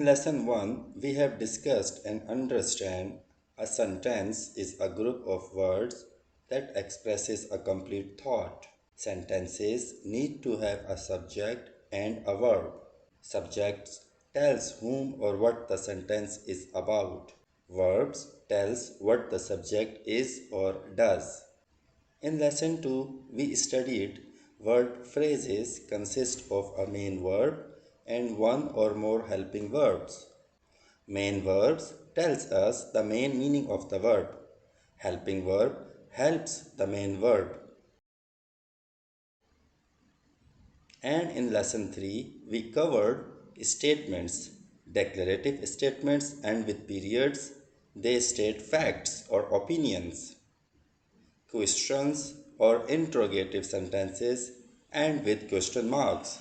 lesson 1, we have discussed and understand a sentence is a group of words that expresses a complete thought. Sentences need to have a subject and a verb. Subjects tells whom or what the sentence is about. Verbs tells what the subject is or does. In lesson 2, we studied word phrases consist of a main verb and one or more helping verbs. Main verbs tells us the main meaning of the verb. Helping verb helps the main verb. And in lesson 3, we covered statements, declarative statements, and with periods, they state facts or opinions. Questions or interrogative sentences and with question marks.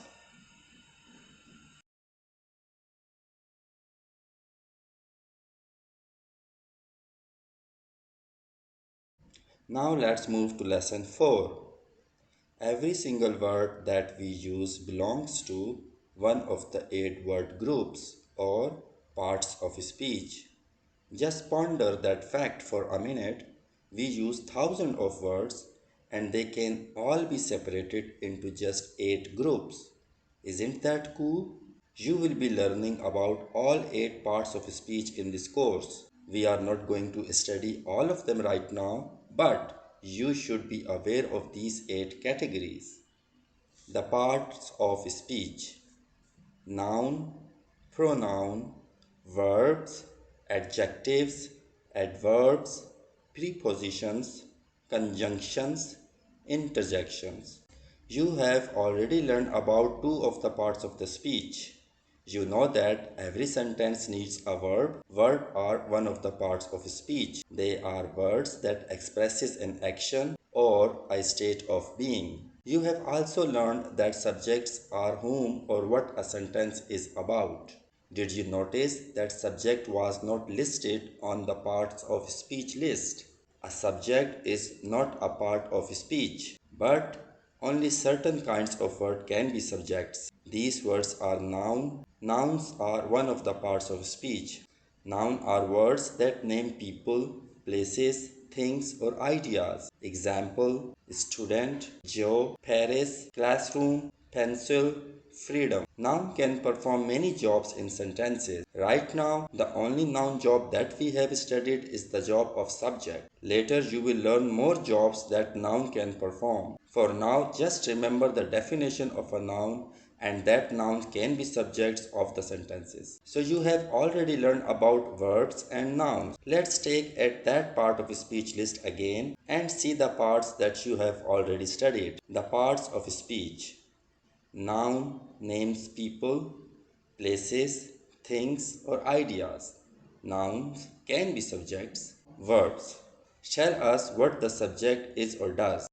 Now let's move to lesson 4. Every single word that we use belongs to one of the 8 word groups or parts of speech. Just ponder that fact for a minute. We use thousands of words and they can all be separated into just 8 groups. Isn't that cool? You will be learning about all 8 parts of speech in this course. We are not going to study all of them right now, but you should be aware of these 8 categories. The parts of speech: noun, pronoun, verbs, adjectives, adverbs, prepositions, conjunctions, interjections. You have already learned about 2 of the parts of the speech. You know that every sentence needs a verb. Verbs are one of the parts of speech. They are words that expresses an action or a state of being. You have also learned that subjects are whom or what a sentence is about. Did you notice that subject was not listed on the parts of speech list? A subject is not a part of speech, but only certain kinds of words can be subjects. These words are noun. Nouns are one of the parts of speech. Noun are words that name people, places, things or ideas. Example: student, Joe, Paris, classroom, pencil, freedom. Noun can perform many jobs in sentences. Right now, the only noun job that we have studied is the job of subject. Later, you will learn more jobs that noun can perform. For now, just remember the definition of a noun and that nouns can be subjects of the sentences. So you have already learned about verbs and nouns. Let's take at that part of speech list again and see the parts that you have already studied. The parts of speech. Noun names people, places, things or ideas. Nouns can be subjects. Verbs tell us what the subject is or does.